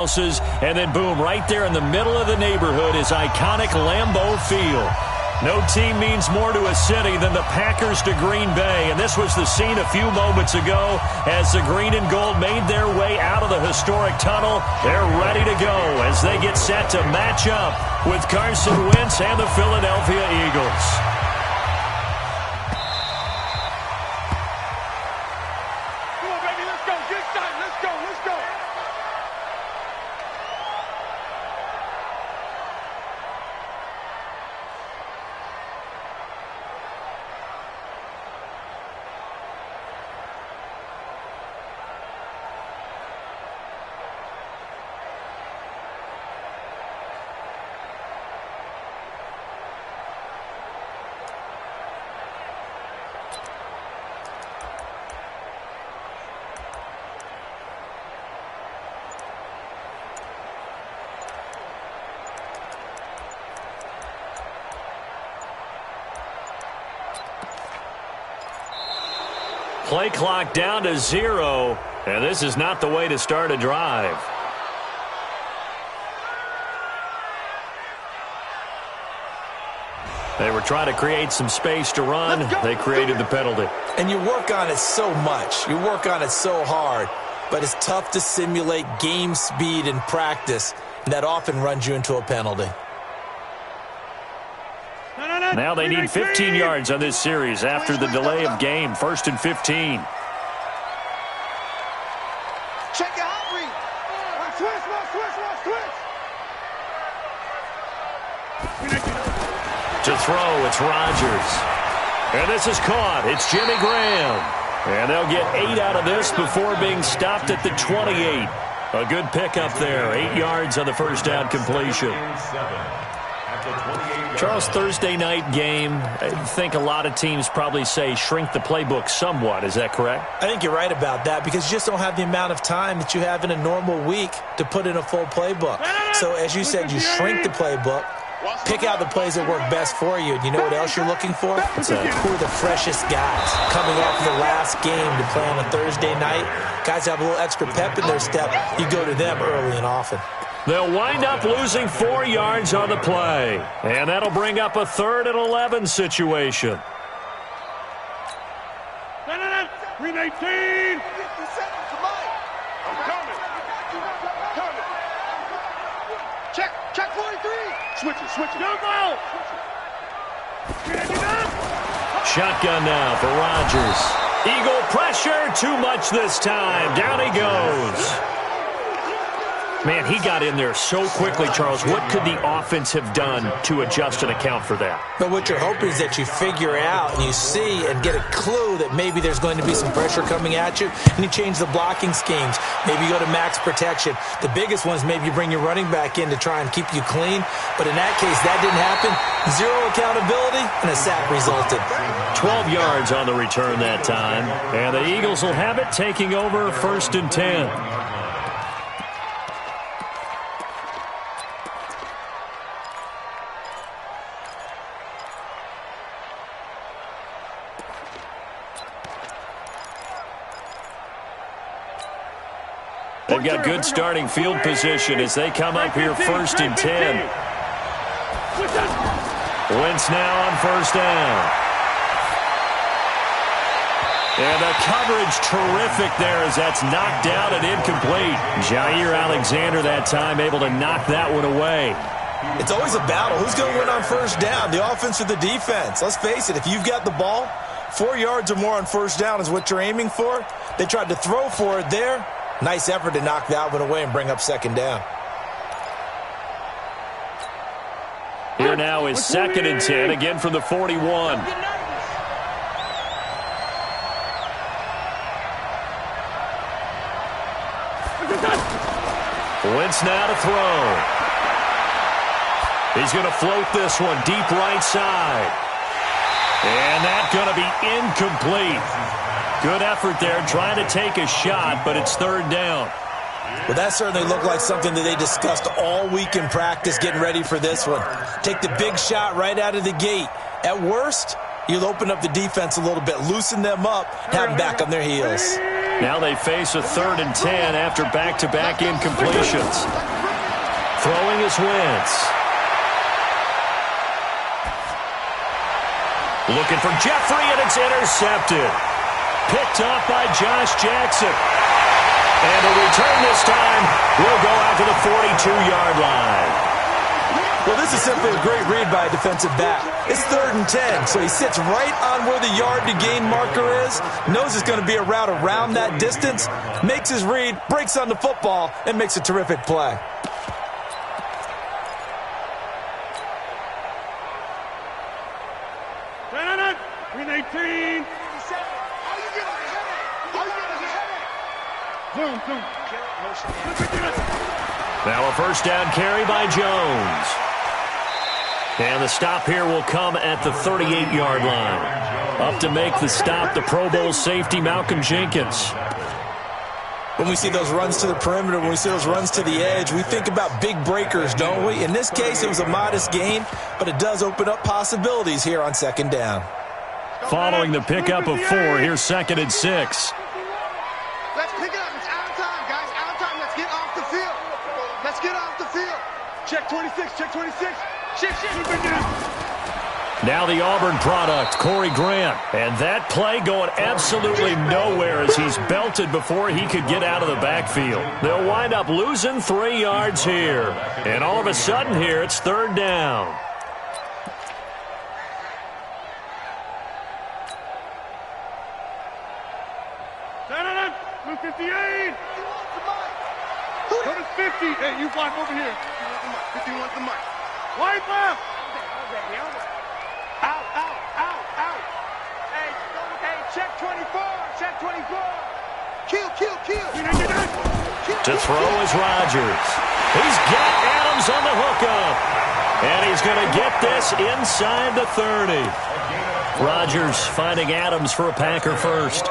And then, boom, right there in the middle of the neighborhood is iconic Lambeau Field. No team means more to a city than the Packers to Green Bay. And this was the scene a few moments ago as the green and gold made their way out of the historic tunnel. They're ready to go as they get set to match up with Carson Wentz and the Philadelphia Eagles. Come on, baby, let's go. Get started. Let's go. Let's go. Play clock down to 0, and this is not the way to start a drive. They were trying to create some space to run. They created the penalty. And you work on it so much. You work on it so hard. But it's tough to simulate game speed in practice, and that often runs you into a penalty. Now they need 15 yards on this series after the delay of game. 1st and 15. Check your hot read. Switch. To throw, it's Rodgers. And this is caught. It's Jimmy Graham. And they'll get 8 out of this before being stopped at the 28. A good pickup there. 8 yards on the first down completion. Charles, Thursday night game, I think a lot of teams probably say shrink the playbook somewhat. Is that correct? I think you're right about that because you just don't have the amount of time that you have in a normal week to put in a full playbook. So as you said, you shrink the playbook, pick out the plays that work best for you. And you know what else you're looking for? Who are the freshest guys coming off the last game to play on a Thursday night? Guys have a little extra pep in their step. You go to them early and often. They'll wind up losing 4 yards on the play. And that'll bring up a 3rd and 11 situation. Green 18. I'm coming. Check 43. Switch it. Go, ball. Shotgun now for Rodgers. Eagle pressure, too much this time. Down he goes. Man, he got in there so quickly, Charles. What could the offense have done to adjust and account for that? But what you're hoping is that you figure out and you see and get a clue that maybe there's going to be some pressure coming at you, and you change the blocking schemes. Maybe you go to max protection. The biggest one is maybe you bring your running back in to try and keep you clean. But in that case, that didn't happen. 0 accountability, and a sack resulted. 12 yards on the return that time. And the Eagles will have it, taking over 1st and 10. They've got good starting field position as they come up here 1st and 10. Wentz now on 1st down. And the coverage terrific there as that's knocked down and incomplete. Jair Alexander that time able to knock that one away. It's always a battle. Who's going to win on 1st down, the offense or the defense? Let's face it, if you've got the ball, 4 yards or more on 1st down is what you're aiming for. They tried to throw for it there. Nice effort to knock that one away and bring up 2nd down. Here now is 2nd and 10, again from the 41. Wentz now to throw. He's going to float this one deep right side. And that's going to be incomplete. Good effort there, trying to take a shot, but it's 3rd down. Well, that certainly looked like something that they discussed all week in practice getting ready for this one. Take the big shot right out of the gate. At worst, you'll open up the defense a little bit, loosen them up, have them back on their heels. Now they face a 3rd and 10 after back-to-back incompletions. Throwing is Wentz. Looking for Jeffrey, and it's intercepted. Picked up by Josh Jackson. And a return this time will go out to the 42-yard line. Well, this is simply a great read by a defensive back. It's 3rd and 10, so he sits right on where the yard-to-gain marker is, knows it's going to be a route around that distance, makes his read, breaks on the football, and makes a terrific play. Now a first down carry by Jones. And the stop here will come at the 38-yard line. Up to make the stop, the Pro Bowl safety, Malcolm Jenkins. When we see those runs to the perimeter, when we see those runs to the edge, we think about big breakers, don't we? In this case, it was a modest gain, but it does open up possibilities here on 2nd down. Following the pickup of 4, here's 2nd and 6. Let's pick it up. It's out of time, guys. Out of time. Let's get off the field. Let's get off the field. Check 26. Check 26. Shift. Now the Auburn product, Corey Grant. And that play going absolutely nowhere as he's belted before he could get out of the backfield. They'll wind up losing 3 yards here. And all of a sudden here, it's 3rd down. Blue 58. Go to 50. Hey, you block over here. 50 wants the mic. Wide left. Out. Hey, check 24. Check 24. Kill. To throw is Rodgers. He's got Adams on the hookup. And he's going to get this inside the 30. Rodgers finding Adams for a Packer first.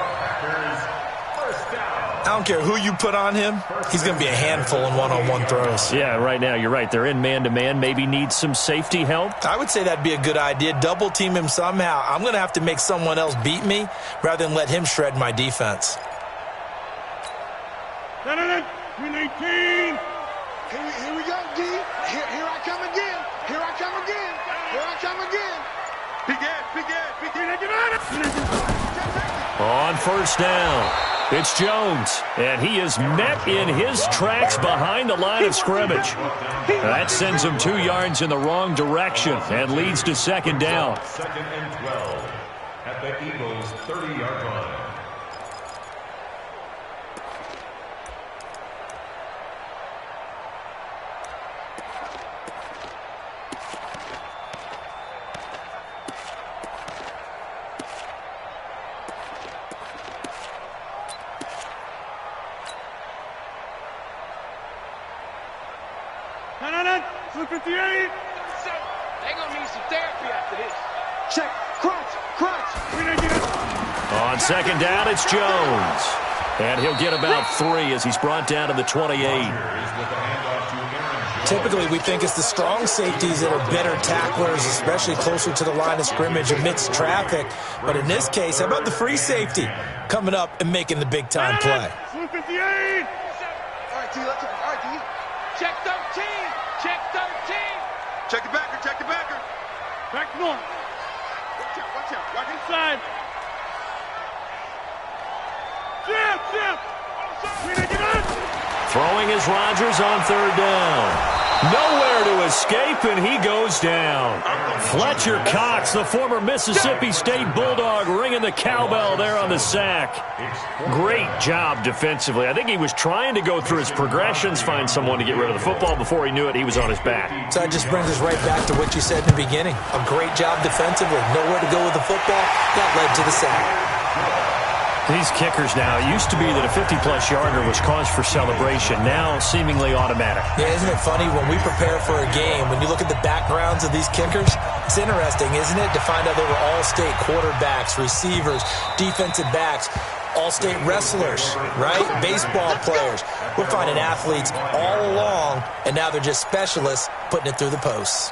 I don't care who you put on him, he's going to be a handful in one-on-one throws. Yeah, right now, you're right. They're in man-to-man. Maybe needs some safety help. I would say that'd be a good idea. Double team him somehow. I'm going to have to make someone else beat me rather than let him shred my defense. 319. Here we go, D. Here I come again. On first down, it's Jones, and he is met in his tracks behind the line of scrimmage. That sends him 2 yards in the wrong direction and leads to 2nd down. 2nd and 12 at the Eagles' 30-yard line. Blue 58. They're going to need some therapy after this. Check. Crunch. On 2nd down, it's Jones. And he'll get about 3 as he's brought down to the 28. Typically, we think it's the strong safeties that are better tacklers, especially closer to the line of scrimmage amidst traffic. But in this case, how about the free safety coming up and making the big-time play? Blue 58. All right, D. Check 13. Check the backer. Back north. Watch out. Walk inside. Jab. Throwing is Rodgers on 3rd down. Nowhere to escape, and he goes down. Fletcher Cox, the former Mississippi State Bulldog, ringing the cowbell there on the sack. Great job defensively. I think he was trying to go through his progressions, find someone to get rid of the football. Before he knew it, he was on his back. So that just brings us right back to what you said in the beginning. A great job defensively. Nowhere to go with the football. That led to the sack. These kickers now, it used to be that a 50-plus yarder was cause for celebration. Now, seemingly automatic. Yeah, isn't it funny when we prepare for a game, when you look at the backgrounds of these kickers, it's interesting, isn't it, to find out they were all-state quarterbacks, receivers, defensive backs, all-state wrestlers, right? Baseball players. We're finding athletes all along, and now they're just specialists putting it through the posts.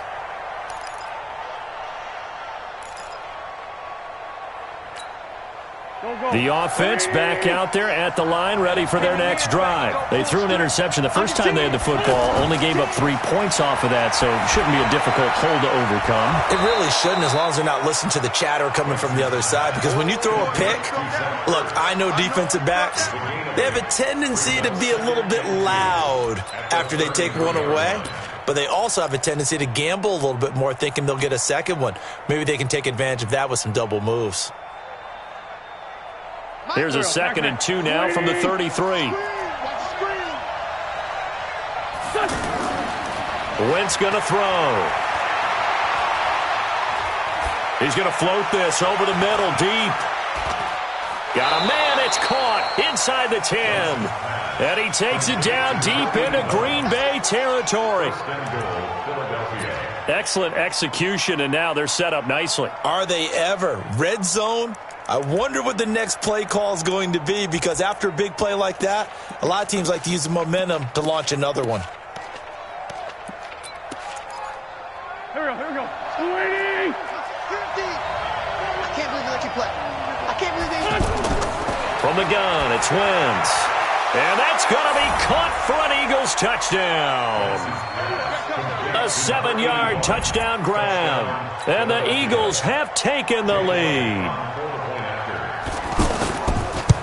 Go The offense back out there at the line, ready for their next drive. They threw an interception the first time they had the football, only gave up 3 points off of that, so it shouldn't be a difficult hole to overcome. It really shouldn't, as long as they're not listening to the chatter coming from the other side, because when you throw a pick, look, I know defensive backs, they have a tendency to be a little bit loud after they take one away. But they also have a tendency to gamble a little bit more, thinking they'll get a second one. Maybe they can take advantage of that with some double moves. Here's a 2nd and 2 now from the 33. Wentz going to throw. He's going to float this over the middle, deep. Got a man, it's caught inside the 10. And he takes it down deep into Green Bay territory. Excellent execution, and now they're set up nicely. Are they ever? Red zone? I wonder what the next play call is going to be, because after a big play like that, a lot of teams like to use the momentum to launch another one. Here we go. 20! 50! I can't believe they let you play. I can't believe they... From the gun, it's Wentz. And that's going to be caught for an Eagles touchdown. A 7-yard touchdown grab. And the Eagles have taken the lead.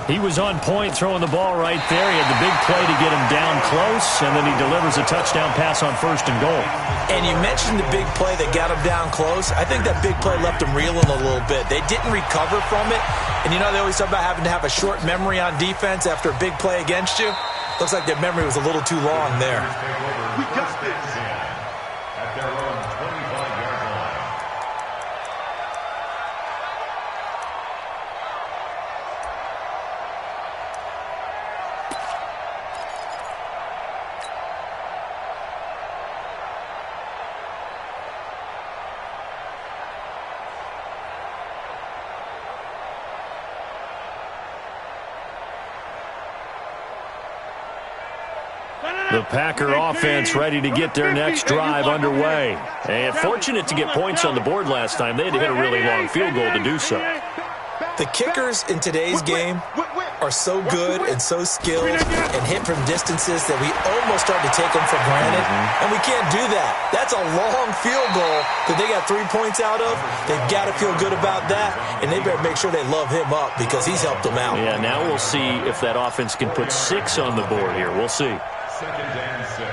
He was on point throwing the ball right there. He had the big play to get him down close, and then he delivers a touchdown pass on 1st and goal. And you mentioned the big play that got him down close. I think that big play left him reeling a little bit. They didn't recover from it. And you know, they always talk about having to have a short memory on defense after a big play against you. Looks like their memory was a little too long there. We got this. At their own 25-yard line. The Packer offense ready to get their next drive underway. And fortunate to get points on the board last time. They had to hit a really long field goal to do so. The kickers in today's game are so good and so skilled and hit from distances that we almost start to take them for granted. And we can't do that. That's a long field goal that they got 3 points out of. They've got to feel good about that, and they better make sure they love him up because he's helped them out. Yeah, now we'll see if that offense can put 6 on the board here. We'll see. 2nd and 6.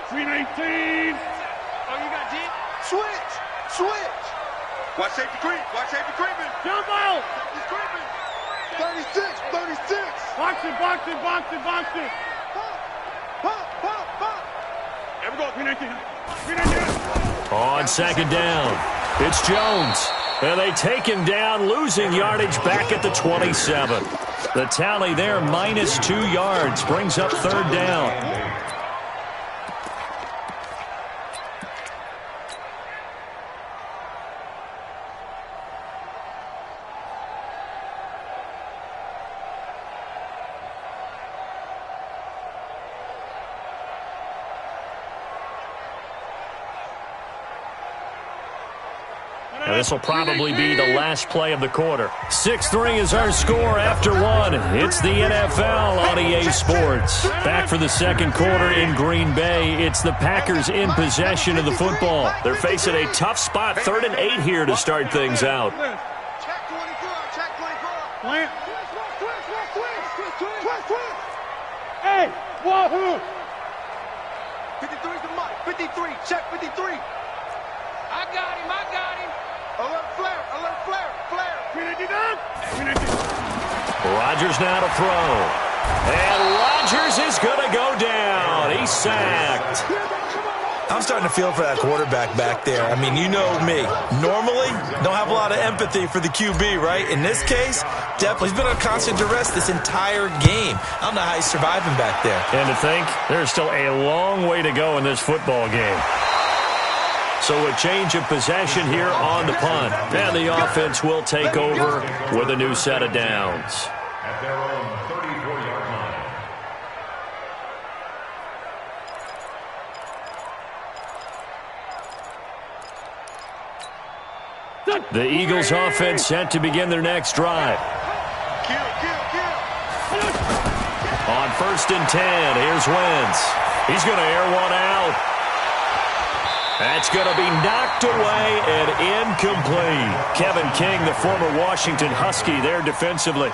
Green 18. Oh, you got deep? Switch! Switch! Watch safety creep. Watch safety creeping. Jump out. Safety creeping. 36. 36. Box it, box it, box it, box it. Pop, pop, pop, pop. There we go. Green 18. Green 18. On 2nd down, it's Jones. And they take him down, losing yardage back at the 27. The tally there, -2 yards, brings up 3rd down. Now, this will probably be the last play of the quarter. 6-3 is our score after 1. It's the NFL on EA Sports. Back for the 2nd quarter in Green Bay. It's the Packers in possession of the football. They're facing a tough spot, 3rd and 8 here to start things out. Check 24, check 24. Plant. Hey, wahoo! 53's the mic. 53, check 53. I got him, I got him. Alert flare, alert flare, flare. Green 18 down. Green 18. Rodgers now to throw. And Rodgers is going to go down. He's sacked. I'm starting to feel for that quarterback back there. I mean, you know me. Normally, don't have a lot of empathy for the QB, right? In this case, definitely. He's been on constant duress this entire game. I don't know how he's surviving back there. And to think, there's still a long way to go in this football game. So a change of possession here on the punt. And the offense will take over with a new set of downs. At their own 34-yard line. The Eagles offense set to begin their next drive. On 1st and 10, here's Wentz. He's going to air one out. That's going to be knocked away and incomplete. Kevin King, the former Washington Husky, there defensively.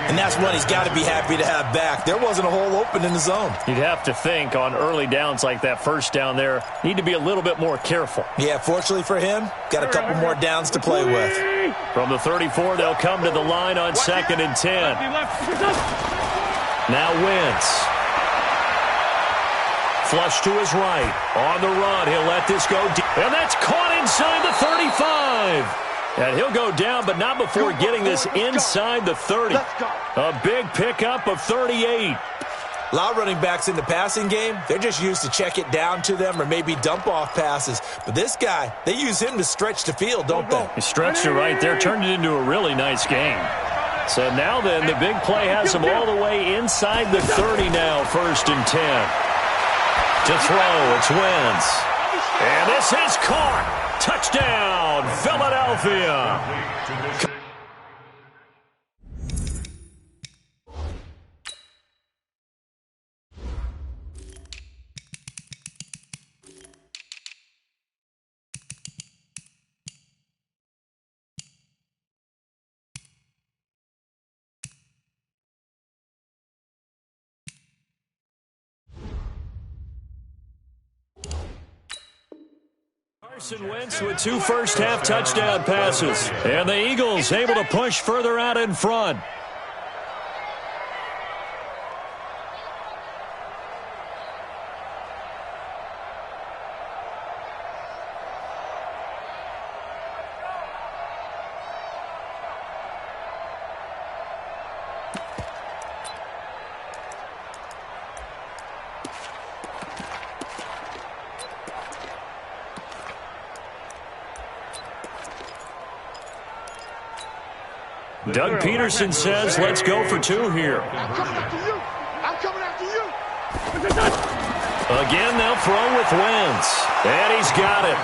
And that's one he's got to be happy to have back. There wasn't a hole open in the zone. You'd have to think on early downs like that first down there, need to be a little bit more careful. Yeah, fortunately for him, got a couple more downs to play with. From the 34, they'll come to the line on 2nd and 10. Now Wentz. Flush to his right. On the run, he'll let this go deep. And that's caught inside the 35. And he'll go down, but not before getting this inside the 30. A big pickup of 38. A lot of running backs in the passing game, they're just used to check it down to them or maybe dump off passes. But this guy, they use him to stretch the field, don't they? He stretched it right there, turned it into a really nice game. So now then, the big play has him all the way inside the 30 now, 1st and 10. To throw, it's Wentz. And this is caught. Touchdown, Philadelphia. Carson Wentz with 2 first-half touchdown passes. And the Eagles able to push further out in front. Doug Peterson says, let's go for 2 here. I'm coming after you. I'm coming after you. Again, they'll throw with Wentz. And he's got it.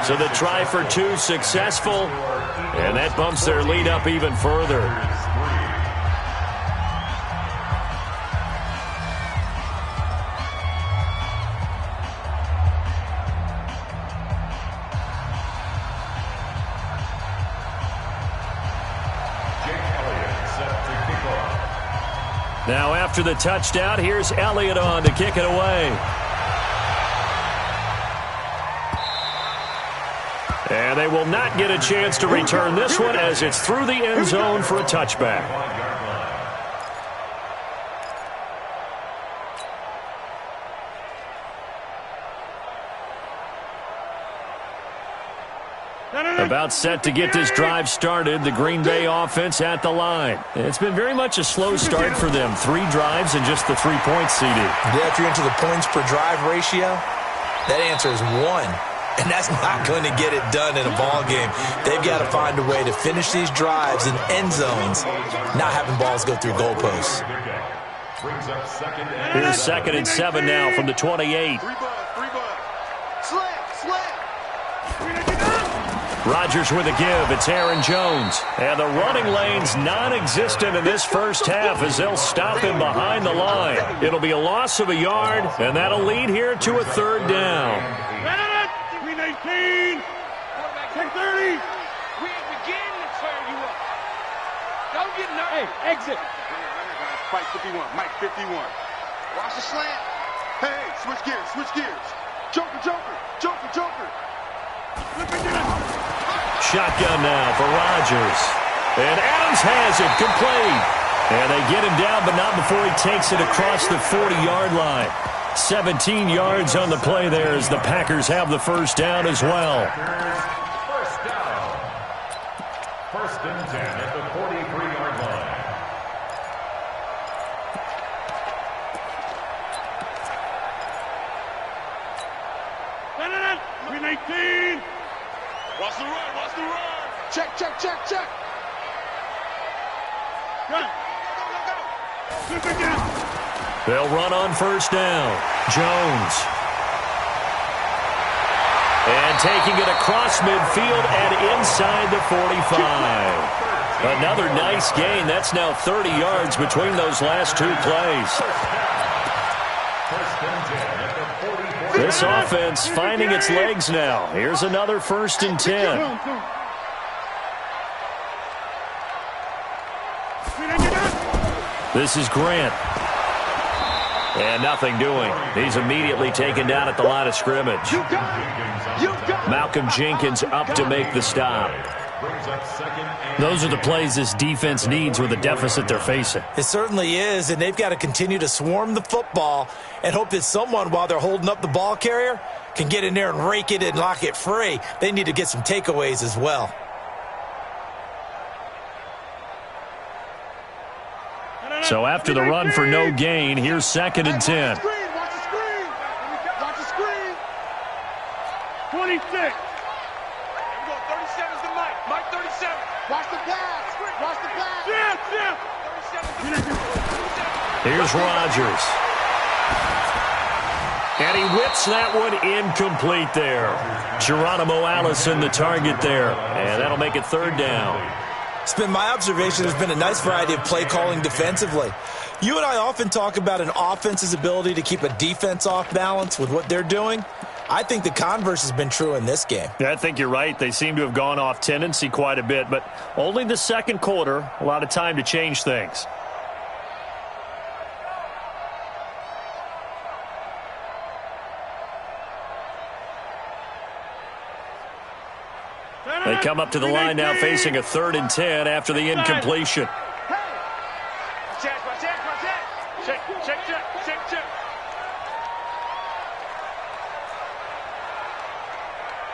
So the try for 2 successful. And that bumps their lead up even further. Now after the touchdown, here's Elliott on to kick it away. And they will not get a chance to return this one as it's through the end zone for a touchback. About set to get this drive started, the Green Bay offense at the line. It's been very much a slow start for them. 3 drives and just the 3 points seeded. Yeah, if you're into the points per drive ratio, that answer is 1. And that's not going to get it done in a ball game. They've got to find a way to finish these drives in end zones, not having balls go through goalposts. Here's 2nd and 7 now from the 28. Rodgers with a give. It's Aaron Jones. And the running lane's non-existent in this first half as they'll stop him behind the line. It'll be a loss of a yard, and that'll lead here to a 3rd down. 18. 6:30. We begin to tear you up. Don't get nervous. Hey, exit. Mike 51. Mike 51. Watch the slant. Hey, switch gears. Switch gears. Joker, Joker. Joker, Joker. Shotgun now for Rodgers. And Adams has it complete. And they get him down, but not before he takes it across the 40-yard line. 17 yards on the play there as the Packers have the first down as well. First down. 1st and 10 at the 43-yard line. Green 18. Watch the run. Watch the run. Check, check, check, check. Run. Go, go, go. They'll run on 1st down. Jones. And taking it across midfield and inside the 45. Another nice gain. That's now 30 yards between those last two plays. This offense finding its legs now. Here's another 1st and 10. This is Grant. And nothing doing. He's immediately taken down at the line of scrimmage. Malcolm Jenkins up to make the stop. Those are the plays this defense needs with the deficit they're facing. It certainly is, and they've got to continue to swarm the football and hope that someone, while they're holding up the ball carrier, can get in there and rake it and lock it free. They need to get some takeaways as well. So after the run for no gain, here's 2nd and 10. Watch the screen. Watch the screen. 26. 37's the Mike. Mike 37. Watch the pass. Watch the pass. Yeah. 37's the Here's Rodgers. And he whips that one incomplete there. Geronimo Allison the target there. And that'll make it 3rd down. It's been my observation there's been a nice variety of play calling defensively. You and I often talk about an offense's ability to keep a defense off balance with what they're doing. I think the converse has been true in this game. Yeah, I think you're right. They seem to have gone off tendency quite a bit, but only the 2nd quarter, a lot of time to change things. They come up to the line now facing a 3rd and 10 after the incompletion. Check.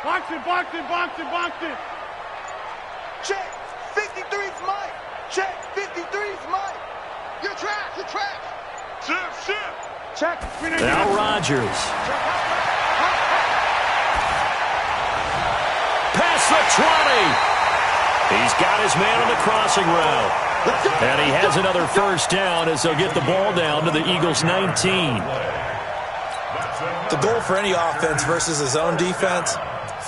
Box it. Check. 53's Mike. Check. 53's Mike. Your track. Check. Now Rodgers. Past the 20. He's got his man on the crossing route. And he has another 1st down as they'll get the ball down to the Eagles' 19. The goal for any offense versus his own defense,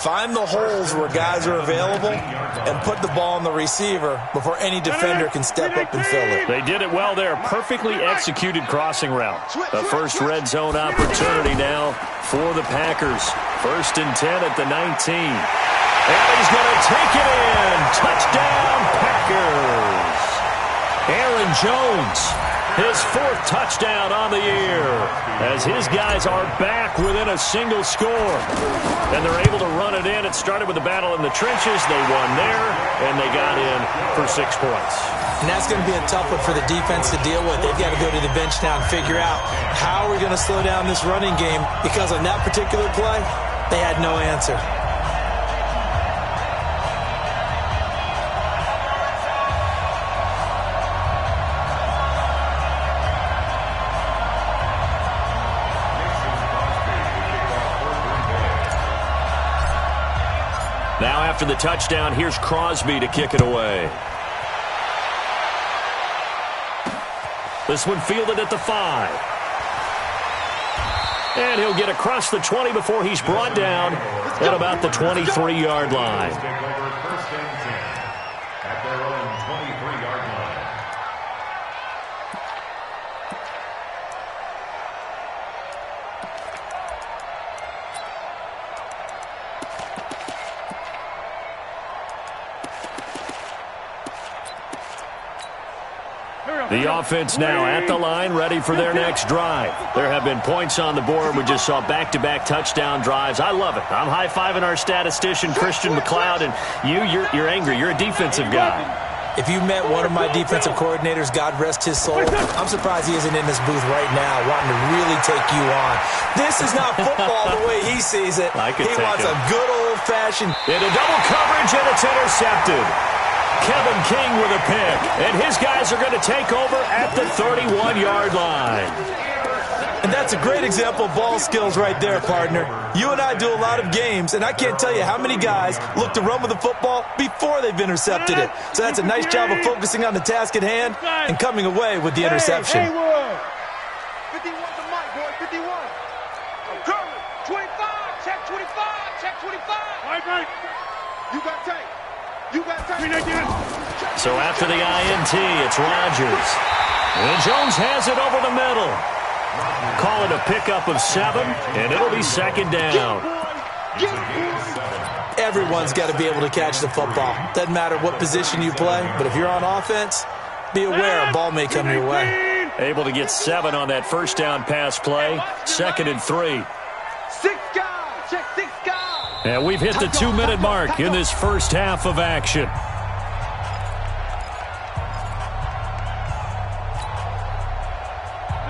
find the holes where guys are available and put the ball on the receiver before any defender can step up and fill it. They did it well there. Perfectly executed crossing route. The first red zone opportunity now for the Packers. 1st and 10 at the 19. And he's going to take it in. Touchdown, Packers. Aaron Jones, his 4th touchdown on the year, as his guys are back within a single score. And they're able to run it in. It started with a battle in the trenches. They won there, and they got in for 6 points. And that's going to be a tough one for the defense to deal with. They've got to go to the bench now and figure out how we're going to slow down this running game, because on that particular play, they had no answer. Now after the touchdown, here's Crosby to kick it away. This one fielded at the 5. And he'll get across the 20 before he's brought down at about the 23-yard line. At their own 23-yard line. The offense now at the line, ready for their next drive. There have been points on the board. We just saw back-to-back touchdown drives. I love it. I'm high-fiving our statistician, Christian McLeod, and you're angry. You're a defensive guy. If you met one of my defensive coordinators, God rest his soul, I'm surprised he isn't in this booth right now wanting to really take you on. This is not football the way he sees it. He wants a good old-fashioned... Into double coverage, and it's intercepted. Kevin King with a pick, and his guys are going to take over at the 31-yard line. And that's a great example of ball skills right there, partner. You and I do a lot of games, and I can't tell you how many guys look to run with the football before they've intercepted it. So that's a nice job of focusing on the task at hand and coming away with the interception. 51's a Mike, boy, 51. I'm coming. 25, check 25, check 25. You got tape. You got tape. So after the INT, it's Rodgers. And Jones has it over the middle. Call it a pickup of 7, and it'll be second down. Everyone's got to be able to catch the football. Doesn't matter what position you play, but if you're on offense, be aware a ball may come your way. Able to get 7 on that first down pass play. 2nd and 3. 6 guys. Check 6 guys. And we've hit the 2-minute mark in this first half of action.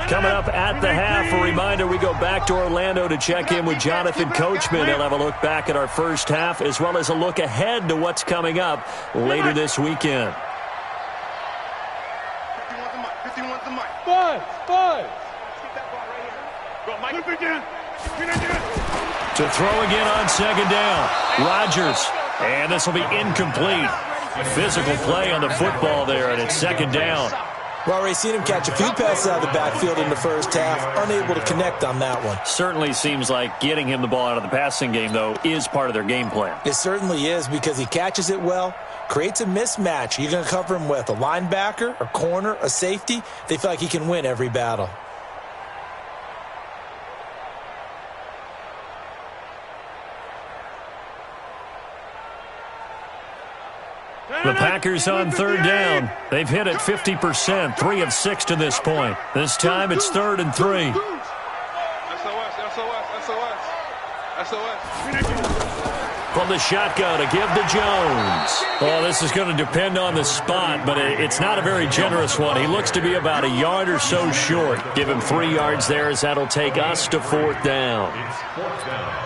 Coming up at the half, a reminder, we go back to Orlando to check in with Jonathan Coachman. He'll have a look back at our first half as well as a look ahead to what's coming up later this weekend. 51's the mic. 5. Keep that ball right here. Go, Mike. To throw again on second down. Rodgers. And this will be incomplete. Physical play on the football there, and it's second down. We've already seen him catch a few passes out of the backfield in the first half. Unable to connect on that one. Certainly seems like getting him the ball out of the passing game, though, is part of their game plan. It certainly is because he catches it well, creates a mismatch. You're going to cover him with a linebacker, a corner, a safety. They feel like he can win every battle. The Packers on third down. They've hit it 50%, 3 of 6 to this point. This time it's 3rd and 3. From the shotgun to give to Jones. Well, this is going to depend on the spot, but it's not a very generous one. He looks to be about a yard or so short. Give him 3 yards there as that'll take us to 4th down. It's 4th down.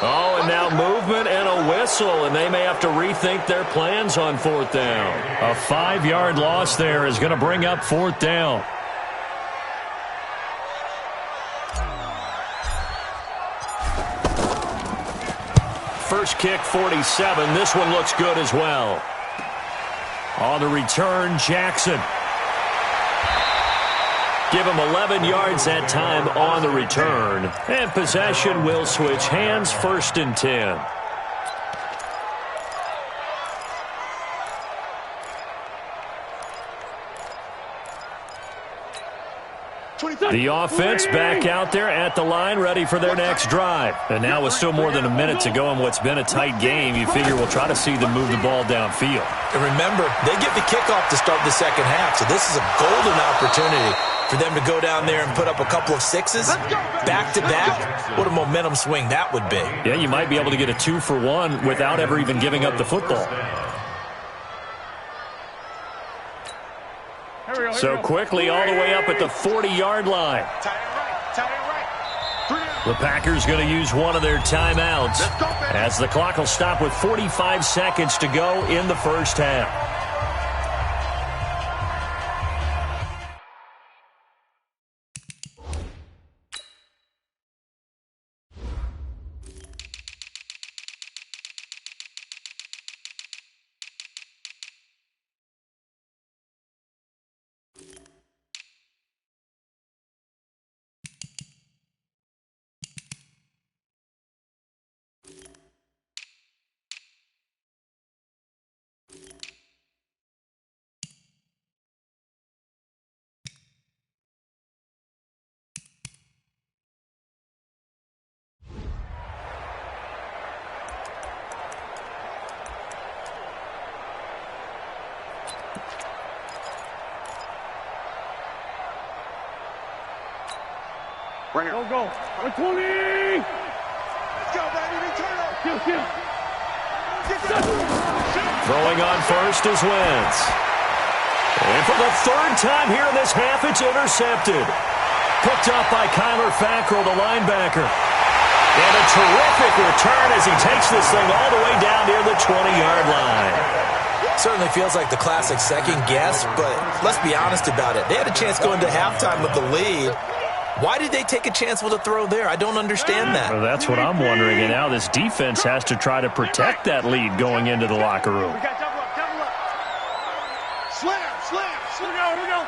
Oh, and now movement and a whistle, and they may have to rethink their plans on 4th down. A 5-yard loss there is going to bring up 4th down. First kick, 47. This one looks good as well. On the return, Jackson. Give him 11 yards that time on the return. And possession will switch hands, 1st and 10. The offense back out there at the line, ready for their next drive. And now with still more than a minute to go in what's been a tight game, you figure we'll try to see them move the ball downfield. And remember, they get the kickoff to start the second half, so this is a golden opportunity for them to go down there and put up a couple of 6s back-to-back. What a momentum swing that would be. Yeah, you might be able to get a 2-for-1 without ever even giving up the football. So quickly all the way up at the 40-yard line. The Packers going to use one of their timeouts as the clock will stop with 45 seconds to go in the first half. Right here. Go. 120. Let's go, baby. Return up. Kill. Throwing on first is Wentz. And for the third time here in this half, it's intercepted. Picked up by Kyler Fackrell, the linebacker. And a terrific return as he takes this thing all the way down near the 20-yard line. Certainly feels like the classic second guess, but let's be honest about it. They had a chance going to halftime with the lead. Why did they take a chance with a throw there? I don't understand that. Well, that's what I'm wondering. And now this defense has to try to protect that lead going into the locker room. We got double up, double up. Slam, slam. Here we go.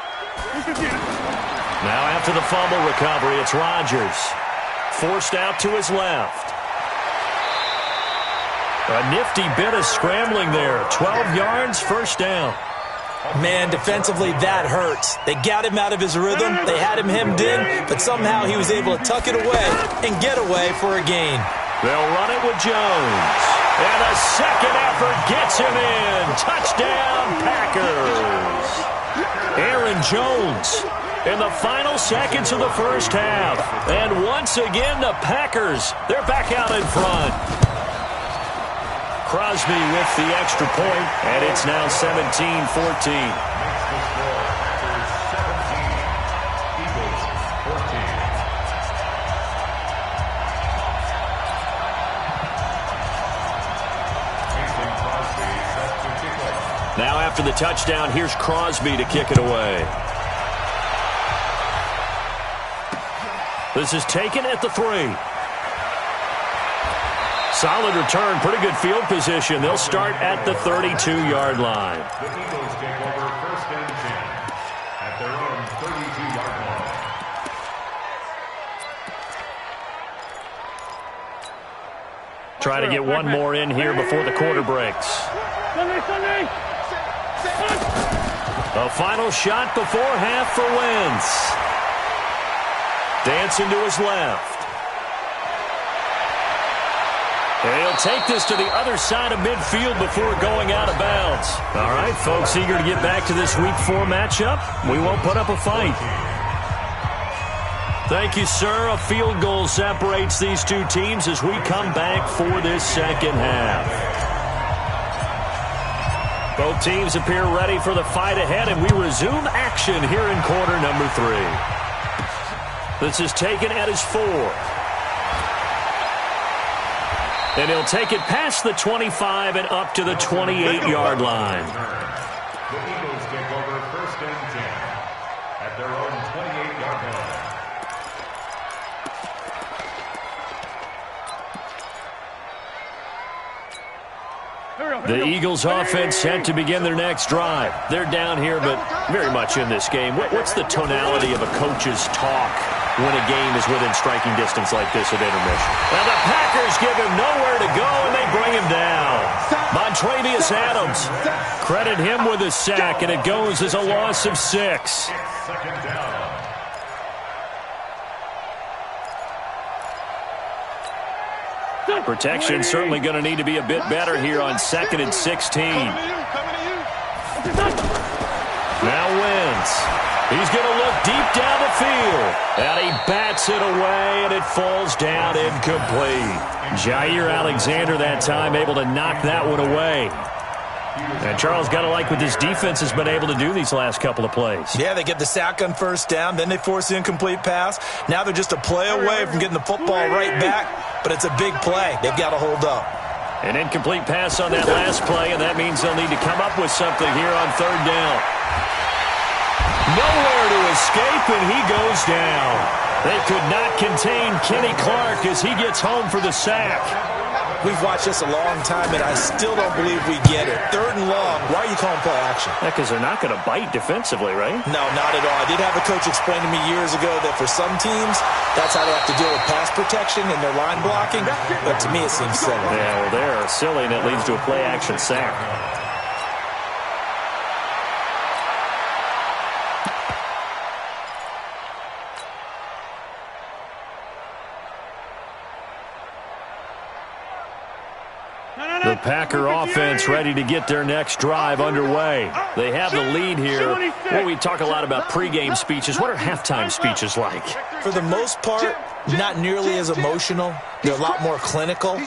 Now after the fumble recovery, it's Rodgers. Forced out to his left. A nifty bit of scrambling there. 12 yards, first down. Man, defensively, that hurts. They got him out of his rhythm. They had him hemmed in, but somehow he was able to tuck it away and get away for a gain. They'll run it with Jones. And a second effort gets him in. Touchdown, Packers. Aaron Jones in the final seconds of the first half. And once again, the Packers, they're back out in front. Crosby with the extra point, and it's now 17-14. Now after the touchdown, here's Crosby to kick it away. This is taken at the 3. Solid return, pretty good field position. They'll start at the 32-yard line. The Eagles take over first and 10 at their own 32-yard line. Try to get one more in here before the quarter breaks. Sunday. A final shot before half for Wentz. Dancing to his left. And he'll take this to the other side of midfield before going out of bounds. All right, folks, eager to get back to this Week 4 matchup. We won't put up a fight. Thank you, sir. A field goal separates these two teams as we come back for this second half. Both teams appear ready for the fight ahead, and we resume action here in quarter number 3. This is taken at his 4. And he'll take it past the 25 and up to the 28-yard line. The Eagles take over first and 10 at their own 28-yard line. The Eagles offense set to begin their next drive. They're down here, but very much in this game. What's the tonality of a coach's talk when a game is within striking distance like this at intermission? Well, the Packers give him nowhere to go, and they bring him down. Montrevious Adams, credit him with a sack, and it goes as a loss of 6. Second down. Protection certainly going to need to be a bit better here on 2nd and 16. Now Wentz. He's going to look deep down the field. And he bats it away, and it falls down incomplete. Jair Alexander that time able to knock that one away. And Charles, got to like what this defense has been able to do these last couple of plays. Yeah, they get the sack on first down, then they force the incomplete pass. Now they're just a play away from getting the football right back, but it's a big play. They've got to hold up. An incomplete pass on that last play, and that means they'll need to come up with something here on 3rd down. Nowhere to escape, and he goes down. They could not contain Kenny Clark as he gets home for the sack. We've watched this a long time, and I still don't believe we get it. 3rd and long, why are you calling play action? Because they're not going to bite defensively, right? No, not at all. I did have a coach explain to me years ago that for some teams, that's how they have to deal with pass protection and their line blocking. But to me, it seems silly. Yeah, well, they're silly, and it leads to a play action sack. Packer offense ready to get their next drive underway. They have the lead here. Well, we talk a lot about pregame speeches. What are halftime speeches like? For the most part, not nearly as emotional. They're a lot more clinical.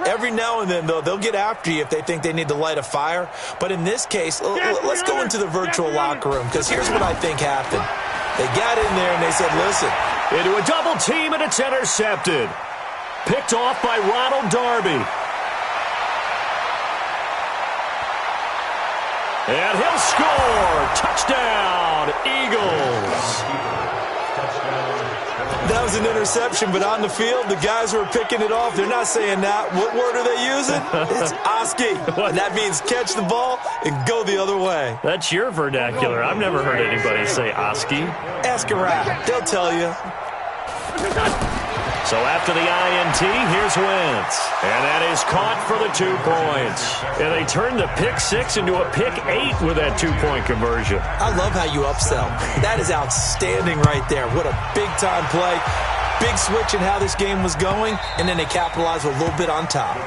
Every now and then, though, they'll get after you if they think they need to light a fire. But in this case, let's go into the virtual locker room, because here's what I think happened. They got in there and they said, listen. Into a double team, and it's intercepted. Picked off by Ronald Darby. And he'll score. Touchdown, Eagles. That was an interception, but on the field, the guys who are picking it off, they're not saying that. What word are they using? It's Oski. And that means catch the ball and go the other way. That's your vernacular. I've never heard anybody say Oski. Ask a rat. They'll tell you. So after the INT, here's Wentz. And that is caught for the 2 points. And they turned the pick 6 into a pick 8 with that 2-point conversion. I love how you upsell. That is outstanding right there. What a big-time play. Big switch in how this game was going, and then they capitalized a little bit on top.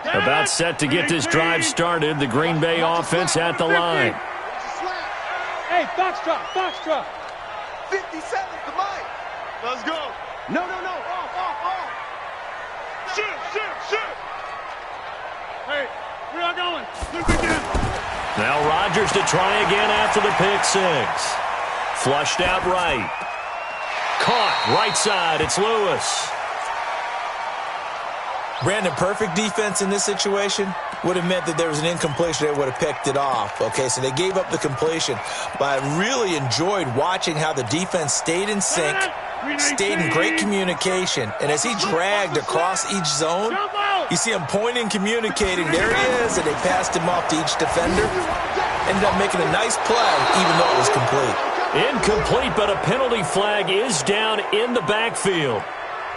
About set to get this drive started. The Green Bay offense at the line. Hey, box drop. 57, the mic. Let's go. No. Off. Shoot. Hey, we are going. Look again. Now Rodgers to try again after the pick 6. Flushed out right. Caught right side. It's Lewis. Brandon, perfect defense in this situation would have meant that there was an incompletion. They would have picked it off. Okay, so they gave up the completion. But I really enjoyed watching how the defense stayed in sync, stayed in great communication. And as he dragged across each zone, you see him pointing, communicating. There he is, and they passed him off to each defender. Ended up making a nice play, even though it was complete. Incomplete, but a penalty flag is down in the backfield.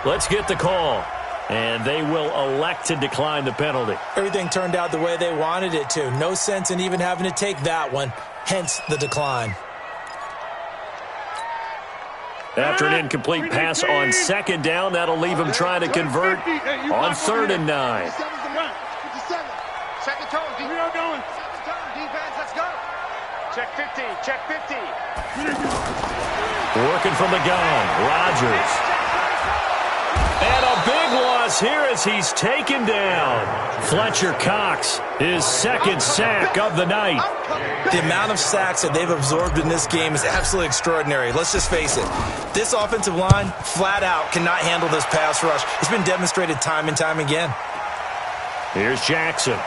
Let's get the call. And they will elect to decline the penalty. Everything turned out the way they wanted it to. No sense in even having to take that one, hence the decline. After an incomplete pass on second down, that'll leave him trying to convert on 3rd and 9. 57. Second tone, We are going. second tone, defense, let's go. Check 50, check 50. Working from the gun, Rodgers. And a big loss here as he's taken down. Fletcher Cox, his 2nd sack of the night. The amount of sacks that they've absorbed in this game is absolutely extraordinary. Let's just face it. This offensive line, flat out, cannot handle this pass rush. It's been demonstrated time and time again. Here's Jackson.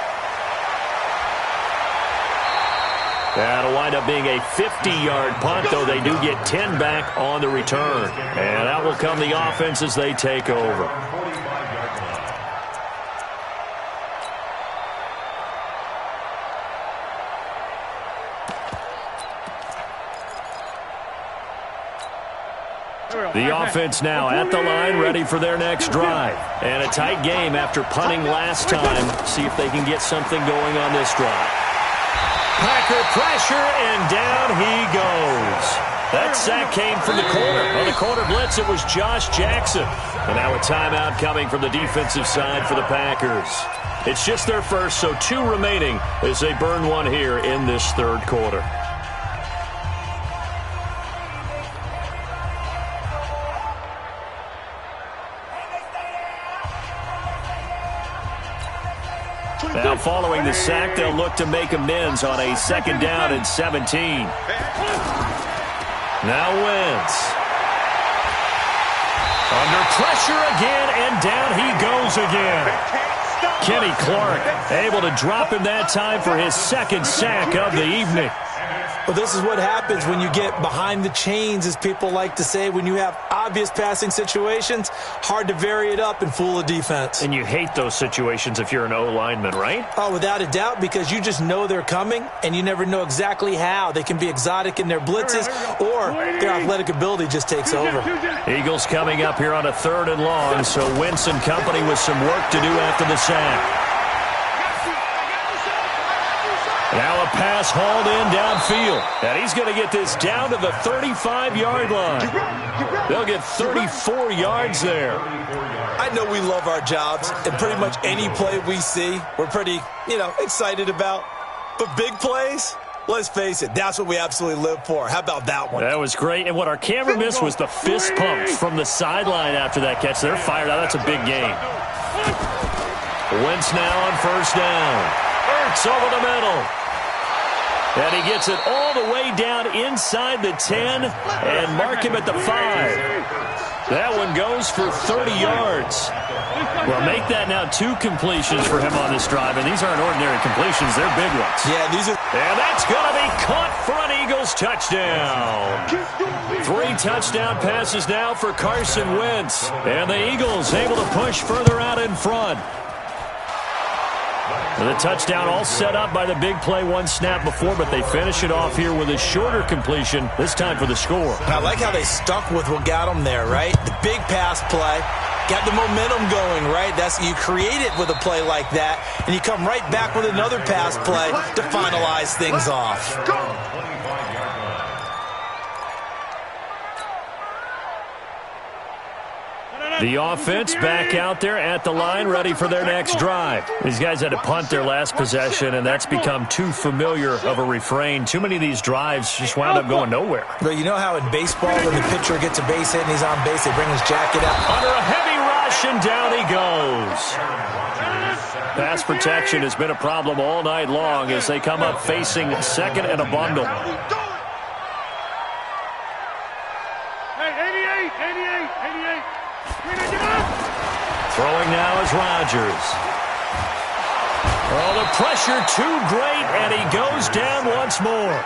That'll wind up being a 50-yard punt, though they do get 10 back on the return. And out will come the offense as they take over. The offense now at the line, ready for their next drive. And a tight game after punting last time. See if they can get something going on this drive. Packer pressure, and down he goes. That sack came from the corner. On the corner blitz, it was Josh Jackson. And now a timeout coming from the defensive side for the Packers. It's just their first, so 2 remaining as they burn one here in this 3rd quarter. Now following the sack, they'll look to make amends on a 2nd down and 17. Now Wentz. Under pressure again, and down he goes again. Kenny Clark able to drop him that time for his 2nd sack of the evening. Well, this is what happens when you get behind the chains, as people like to say. When you have obvious passing situations, hard to vary it up and fool a defense. And you hate those situations if you're an O-lineman, right? Oh, without a doubt, because you just know they're coming, and you never know exactly how. They can be exotic in their blitzes, or their athletic ability just takes over. Eagles coming up here on a 3rd and long, so Wentz and company with some work to do after the sack. Now a pass hauled in downfield. And he's going to get this down to the 35-yard line. They'll get 34 yards there. I know we love our jobs, and pretty much any play we see, we're pretty, excited about. But big plays, let's face it, that's what we absolutely live for. How about that one? That was great. And what our camera missed was the fist pump from the sideline after that catch. They're fired out. That's a big game. Wentz now on first down. Ertz over the middle. And he gets it all the way down inside the 10 and mark him at the 5. That one goes for 30 yards. Well, make that now 2 completions for him on this drive, and these aren't ordinary completions. They're big ones. Yeah, these are... And that's going to be caught for an Eagles touchdown. 3 touchdown passes now for Carson Wentz. And the Eagles able to push further out in front. And the touchdown all set up by the big play 1 snap before, but they finish it off here with a shorter completion, this time for the score. I like how they stuck with what got them there, right? The big pass play, got the momentum going, right? You create it with a play like that, and you come right back with another pass play to finalize things off. The offense back out there at the line, ready for their next drive. These guys had to punt their last possession, and that's become too familiar of a refrain. Too many of these drives just wound up going nowhere. But you know how in baseball, when the pitcher gets a base hit and he's on base, they bring his jacket out? Under a heavy rush, and down he goes. Pass protection has been a problem all night long as they come up facing second and a bundle. Hey, 88. Throwing now is Rodgers. Oh, the pressure too great, and he goes down once more.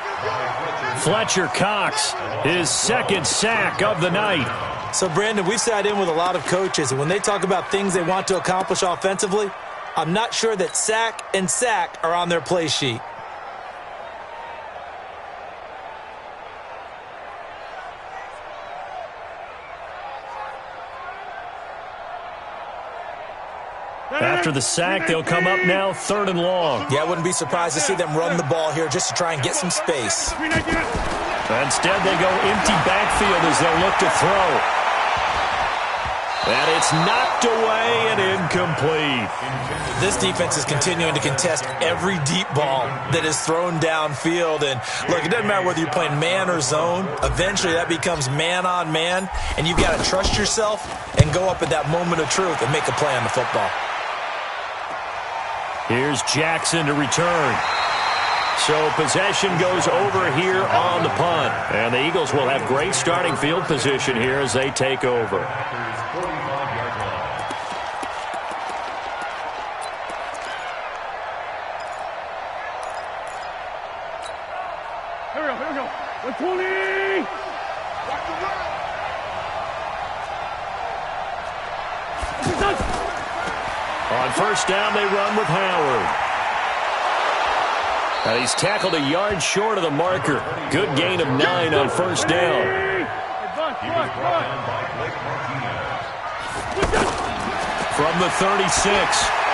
Fletcher Cox, his second sack of the night. So, Brandon, we've sat in with a lot of coaches, and when they talk about things they want to accomplish offensively, I'm not sure that sack and sack are on their play sheet. After the sack, they'll come up now 3rd and long. Yeah, I wouldn't be surprised to see them run the ball here just to try and get some space. Instead, they go empty backfield as they look to throw. And it's knocked away and incomplete. This defense is continuing to contest every deep ball that is thrown downfield. And, look, it doesn't matter whether you're playing man or zone. Eventually, that becomes man-on-man, and you've got to trust yourself and go up at that moment of truth and make a play on the football. Here's Jackson to return. So possession goes over here on the punt. And the Eagles will have great starting field position here as they take over. Here we go. 120. Watch the run. On first down, they run with Howard. And he's tackled a yard short of the marker. Good gain of 9 on first down. From the 36,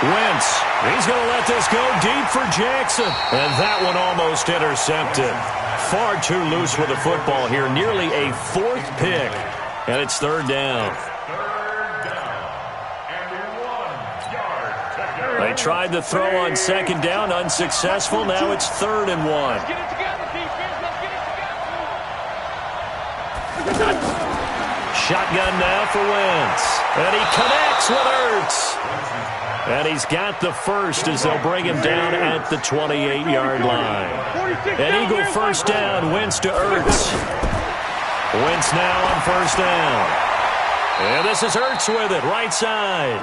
Wentz. He's going to let this go deep for Jackson. And that one almost intercepted. Far too loose with the football here. Nearly a 4th pick. And it's 3rd down. They tried the throw on 2nd down, unsuccessful. Now it's 3rd and 1. Shotgun now for Wentz. And he connects with Ertz. And he's got the first as they'll bring him down at the 28-yard line. An Eagle first down, Wentz to Ertz. Wentz now on first down. And this is Ertz with it, right side.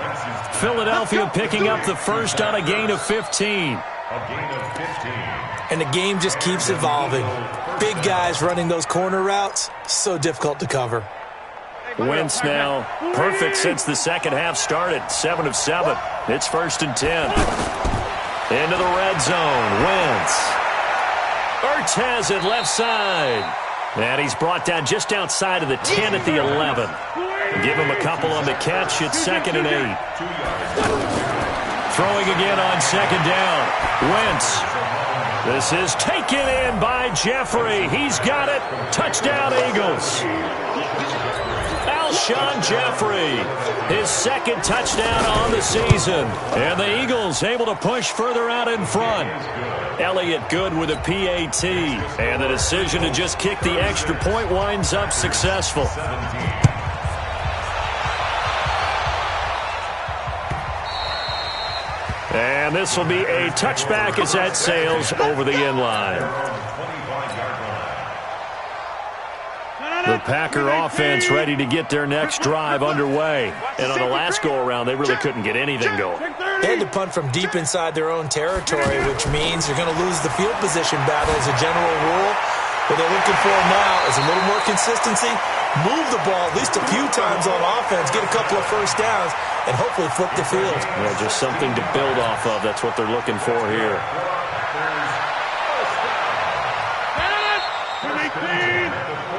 Philadelphia picking up the first on a gain of 15. And the game just keeps evolving. Big guys running those corner routes, so difficult to cover. Wentz now perfect since the second half started. 7 of 7. It's 1st and 10. Into the red zone. Wentz. Ertz has it left side. And he's brought down just outside of the 10 at the 11. Give him a couple on the catch. It's 2nd and 8. Throwing again on 2nd down. Wentz. This is taken in by Jeffrey. He's got it. Touchdown, Eagles. Alshon Jeffrey, his second touchdown on the season. And the Eagles able to push further out in front. Elliott good with a PAT. And the decision to just kick the extra point winds up successful. And this will be a touchback as that sails over the end line. The Packer offense ready to get their next drive underway. And on the last go-around, they really couldn't get anything going. They had to punt from deep inside their own territory, which means you're going to lose the field position battle as a general rule. What they're looking for now is a little more consistency, move the ball at least a few times on offense, get a couple of first downs, and hopefully flip the field. Yeah, just something to build off of. That's what they're looking for here.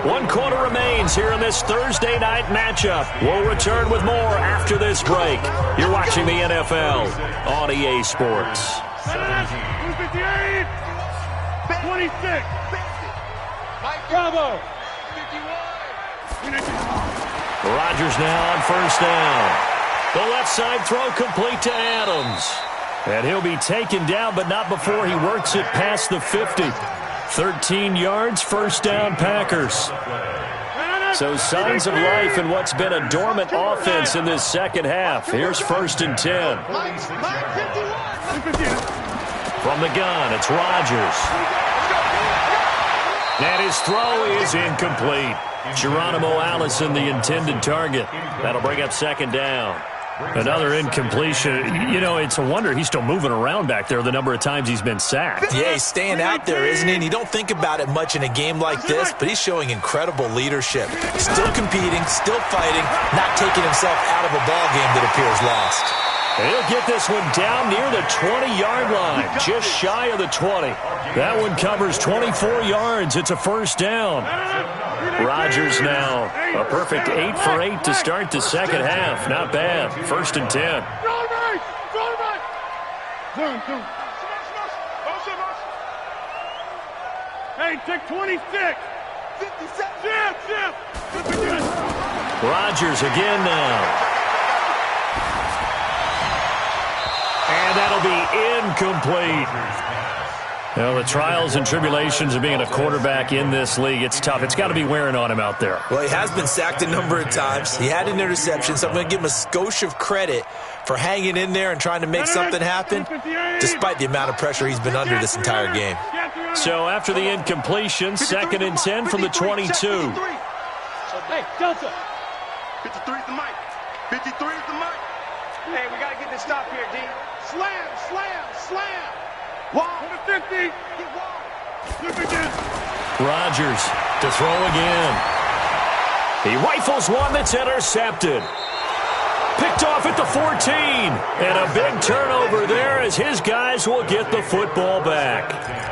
One quarter remains here in this Thursday night matchup. We'll return with more after this break. You're watching the NFL on EA Sports. 26. Bravo. Rodgers now on first down. The left side throw complete to Adams. And he'll be taken down, but not before he works it past the 50. 13 yards, first down Packers. So signs of life in what's been a dormant offense in this second half. Here's first and 10. From the gun, it's Rodgers. And his throw is incomplete. Geronimo Allison, the intended target. That'll bring up second down. Another incompletion. You know, it's a wonder he's still moving around back there the number of times he's been sacked. Yeah, he's staying out there, isn't he? And you don't think about it much in a game like this, but he's showing incredible leadership. Still competing, still fighting, not taking himself out of a ball game that appears lost. He'll get this one down near the 20-yard line, just shy of the 20. That one covers 24 yards. It's a first down. Rodgers now a perfect 8 for 8 to start the second half. Not bad. First and 10. Hey, take 26. 57. Rodgers again now. And that'll be incomplete. Well, the trials and tribulations of being a quarterback in this league, it's tough. It's got to be wearing on him out there. Well, he has been sacked a number of times. He had an interception, so I'm going to give him a skosh of credit for hanging in there and trying to make something happen, despite the amount of pressure he's been under this entire game. So after the incompletion, second and 10 from the 22. Hey, Delta. 53 is the mic. 53 is the mic. Hey, we got to get this stop here, D. Slam, slam, slam. Wow. 50. Get Look again. Rodgers to throw again. He rifles one that's intercepted. Picked off at the 14. And a big turnover there as his guys will get the football back.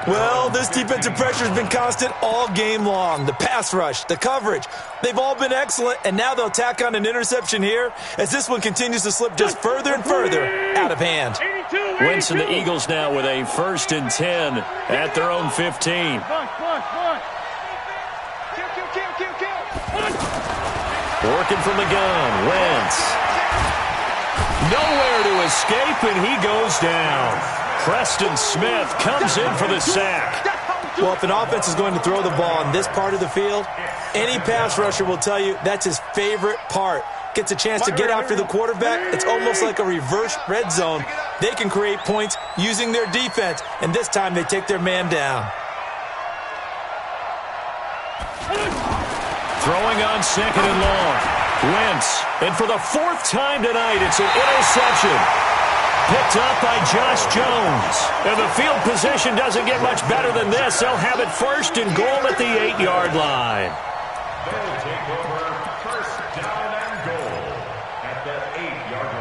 Well, this defensive pressure has been constant all game long. The pass rush, the coverage, they've all been excellent, and now they'll tack on an interception here as this one continues to slip just further and further out of hand. Wentz and the Eagles now with a first and 10 at their own 15. Working from the gun, Wentz. Nowhere to escape, and he goes down. Preston Smith comes in for the sack. Well, if an offense is going to throw the ball in this part of the field, any pass rusher will tell you that's his favorite part. Gets a chance to get after the quarterback. It's almost like a reverse red zone. They can create points using their defense, and this time they take their man down. Throwing on second and long. Wentz, and for the fourth time tonight, it's an interception. Picked up by Josh Jones. And the field position doesn't get much better than this. They'll have it first and goal at the 8-yard line. They'll take over first down and goal at the 8-yard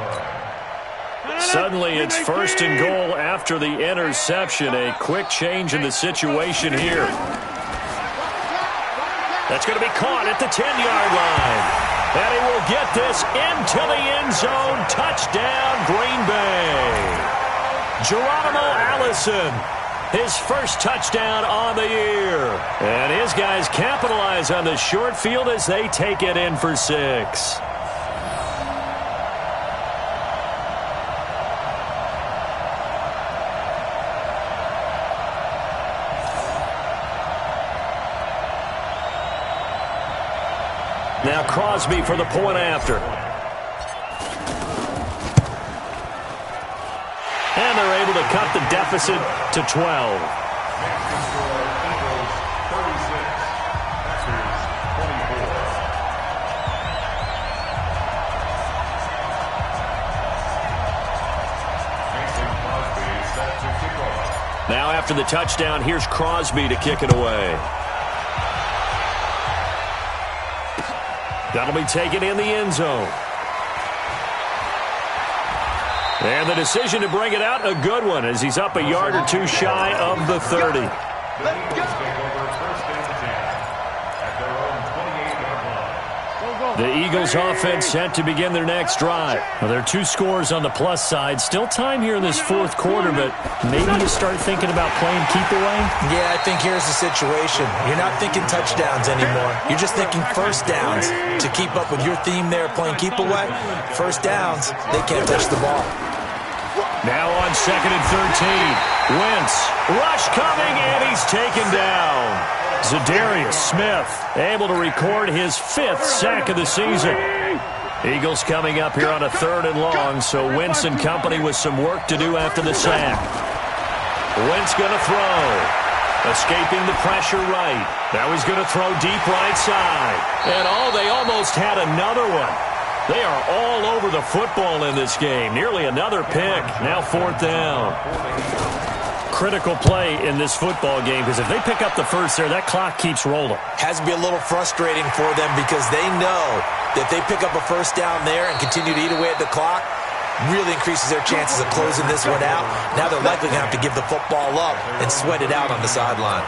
line. Suddenly it's first and goal after the interception. A quick change in the situation here. That's going to be caught at the 10-yard line. And he will get this into the end zone. Touchdown, Green Bay. Geronimo Allison his first touchdown on the year. And his guys capitalize on the short field as they take it in for 6. Now Crosby for the point after. And they're able to cut the deficit to 12. Now after the touchdown, here's Crosby to kick it away. That'll be taken in the end zone. And the decision to bring it out, a good one, as he's up a yard or two shy of the 30. The Eagles offense set to begin their next drive. Well, there are 2 scores on the plus side. Still time here in this fourth quarter, but maybe you start thinking about playing keep away? Yeah, I think here's the situation. You're not thinking touchdowns anymore. You're just thinking first downs. To keep up with your theme there, playing keep away, first downs, they can't touch the ball. Now on 2nd and 13. Wentz, rush coming, and he's taken down. Zadarius Smith able to record his 5th sack of the season. Eagles coming up here on a 3rd and long, so Wentz and company with some work to do after the sack. Wentz going to throw. Escaping the pressure right. Now he's going to throw deep right side. And they almost had another one. They are all over the football in this game. Nearly another pick. Now 4th down. Critical play in this football game, because if they pick up the first there, that clock keeps rolling. Has to be a little frustrating for them because they know that if they pick up a first down there and continue to eat away at the clock, really increases their chances of closing this one out. Now they're likely going to have to give the football up and sweat it out on the sideline.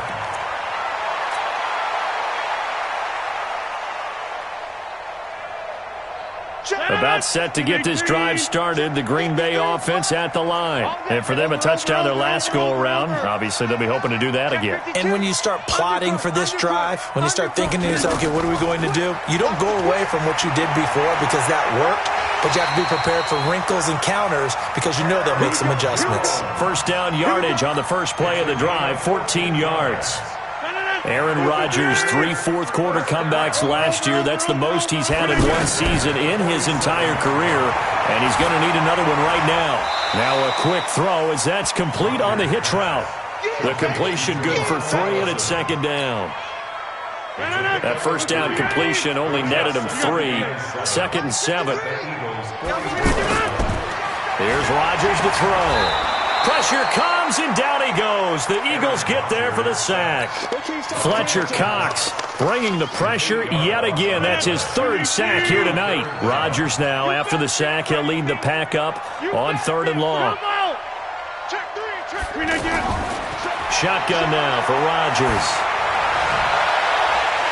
About set to get this drive started, the Green Bay offense at the line. And for them, a touchdown their last go-around. Obviously, they'll be hoping to do that again. And when you start plotting for this drive, when you start thinking to yourself, okay, what are we going to do? You don't go away from what you did before because that worked, but you have to be prepared for wrinkles and counters because you know they'll make some adjustments. First down yardage on the first play of the drive, 14 yards. Aaron Rodgers, 3 fourth-quarter comebacks last year. That's the most he's had in one season in his entire career, and he's going to need another one right now. Now a quick throw as that's complete on the hitch route. The completion good for 3, and it's 2nd down. That first down completion only netted him 3. 2nd and 7. Here's Rodgers to throw. Pressure comes, and down he goes. The Eagles get there for the sack. Fletcher Cox bringing the pressure yet again. That's his 3rd sack here tonight. Rodgers now, after the sack, he'll lead the pack up on 3rd and long. Shotgun now for Rodgers.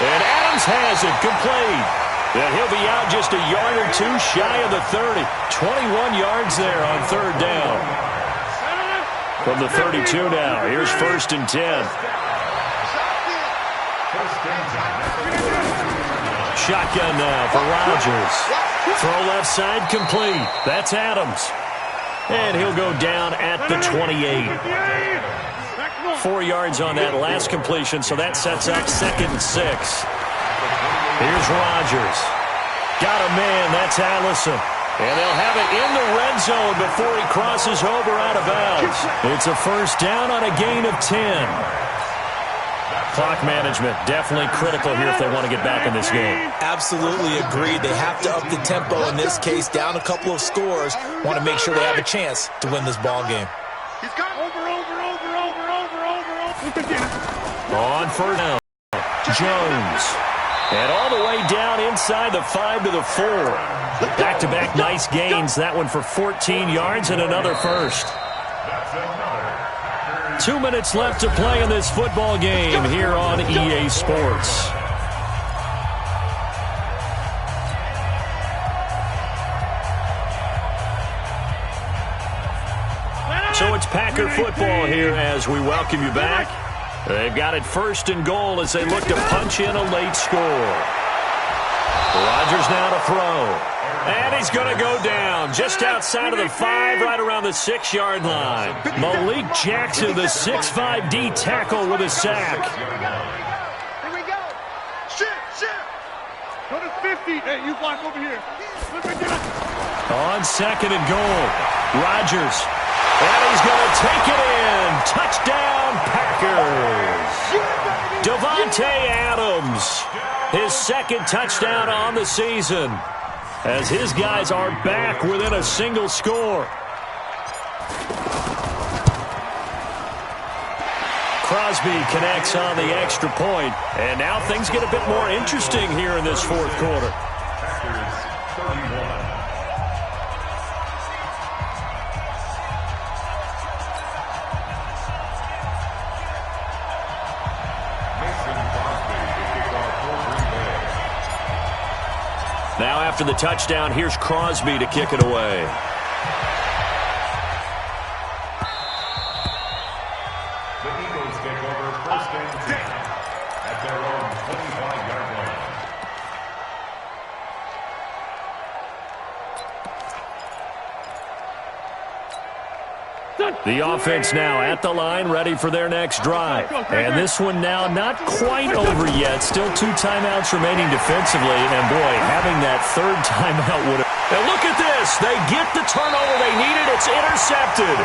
And Adams has it complete. And he'll be out just a yard or two shy of the 30. 21 yards there on 3rd down. From the 32 now, here's 1st and 10. Shotgun now for Rodgers. Throw left side complete. That's Adams. And he'll go down at the 28. 4 yards on that last completion, so that sets up 2nd and 6. Here's Rodgers. Got a man, that's Allison. And they'll have it in the red zone before he crosses over out of bounds. It's a first down on a gain of 10. Clock management definitely critical here if they want to get back in this game. Absolutely agreed. They have to up the tempo in this case, down a couple of scores. Want to make sure they have a chance to win this ball game. On first down, Jones. And all the way down inside the 5 to the 4. Back-to-back nice gains. That one for 14 yards and another first. 2 minutes left to play in this football game here on EA Sports. So it's Packer football here as we welcome you back. They've got it 1st and goal as they look to punch in a late score. Rodgers now to throw. And he's going to go down just outside of the 5, right around the 6-yard line. Malik Jackson, the 6'5" D tackle with a sack. Here we go. Shift. Go to 50. Hey, you block over here. On 2nd and goal, Rodgers. And he's going to take it in. Touchdown, Packers. Davante Adams, his 2nd touchdown on the season, as his guys are back within a single score. Crosby connects on the extra point, and now things get a bit more interesting here in this 4th quarter. Now after the touchdown, here's Crosby to kick it away. The Eagles take over 1st and 10 at their own 25-yard line. The offense now at the line, ready for their next drive. And this one now not quite over yet. Still 2 timeouts remaining defensively. And, boy, having that 3rd timeout would have... Now look at this. They get the turnover they needed. It's intercepted.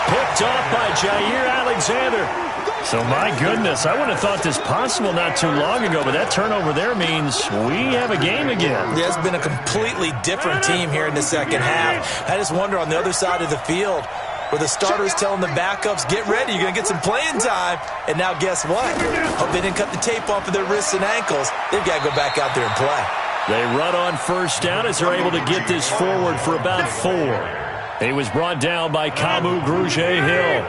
Picked off by Jair Alexander. So, my goodness, I wouldn't have thought this possible not too long ago, but that turnover there means we have a game again. Yeah, it's been a completely different team here in the 2nd half. I just wonder on the other side of the field, where the starters telling the backups, get ready, you're going to get some playing time. And now guess what? Hope they didn't cut the tape off of their wrists and ankles. They've got to go back out there and play. They run on 1st down as they're able to get this forward for about 4. He was brought down by Kamu Grugier-Hill.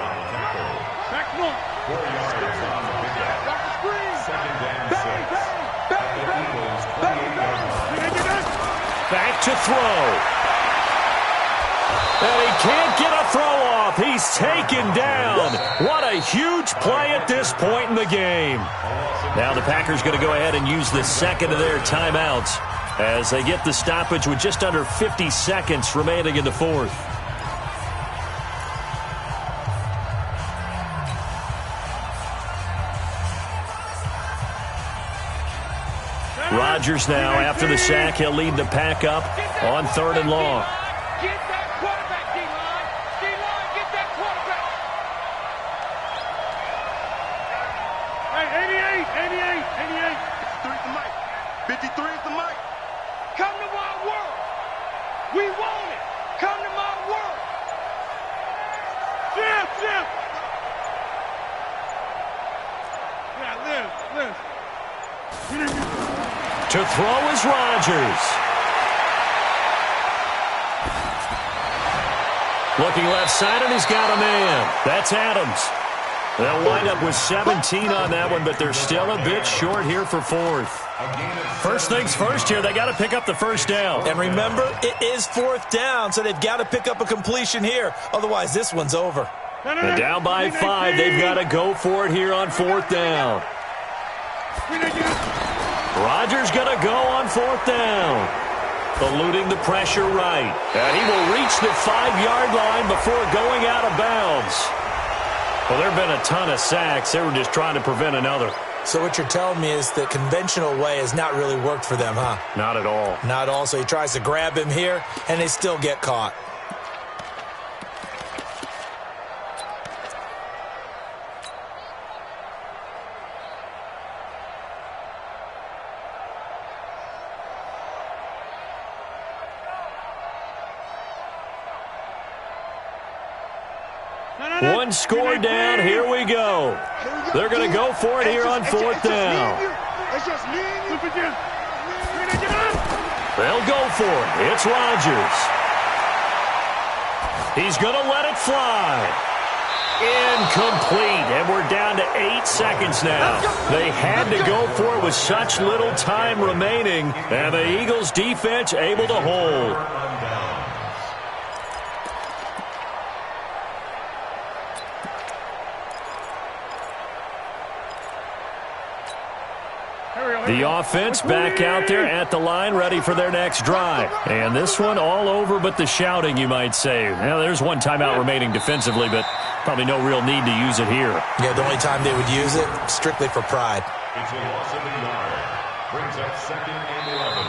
Back to throw. And he can't get a throw off. He's taken down. What a huge play at this point in the game. Now the Packers going to go ahead and use the 2nd of their timeouts as they get the stoppage with just under 50 seconds remaining in the 4th. Rodgers now, after the sack, he'll lead the pack up on 3rd and long. Get that quarterback, D-line. D-line, get that quarterback. Hey, 88. 53 is the mic. 53 is the mic. Come to my world. We want it. Come to my world. Jim. Yeah, Liz. To throw is Rodgers. Looking left side, and he's got a man. That's Adams. They'll wind up with 17 on that one, but they're still a bit short here for 4th. First things first here, they got to pick up the 1st down. And remember, it is 4th down, so they've got to pick up a completion here. Otherwise, this one's over. And down by 5, they've got to go for it here on 4th down. Rodgers going to go on 4th down. Eluding the pressure right. And he will reach the 5-yard line before going out of bounds. Well, there have been a ton of sacks. They were just trying to prevent another. So what you're telling me is the conventional way has not really worked for them, huh? Not at all. Not at all. So he tries to grab him here, and they still get caught. One score down. Here we go. They're going to go for it here on 4th down. They'll go for it. It's Rodgers. He's going to let it fly. Incomplete. And we're down to 8 seconds now. They had to go for it with such little time remaining. And the Eagles defense able to hold. The offense back out there at the line, ready for their next drive. And this one all over but the shouting, you might say. Well, there's one timeout remaining defensively, but probably no real need to use it here. Yeah, the only time they would use it, strictly for pride. It's a loss of a yard. Brings up 2nd and 11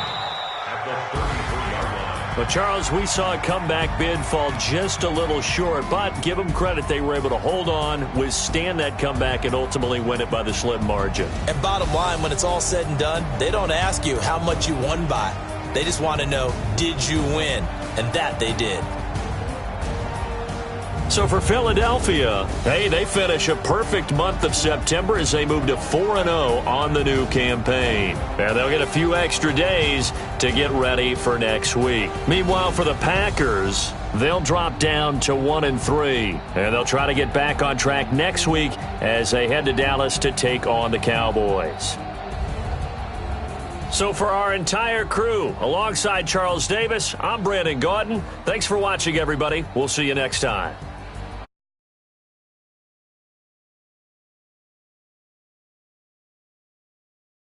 at the 33-yard line. But, Charles, we saw a comeback bid fall just a little short, but give them credit. They were able to hold on, withstand that comeback, and ultimately win it by the slim margin. And bottom line, when it's all said and done, they don't ask you how much you won by. They just want to know, did you win? And that they did. So for Philadelphia, hey, they finish a perfect month of September as they move to 4-0 on the new campaign. And they'll get a few extra days to get ready for next week. Meanwhile, for the Packers, they'll drop down to 1-3. And they'll try to get back on track next week as they head to Dallas to take on the Cowboys. So for our entire crew, alongside Charles Davis, I'm Brandon Gaudin. Thanks for watching, everybody. We'll see you next time.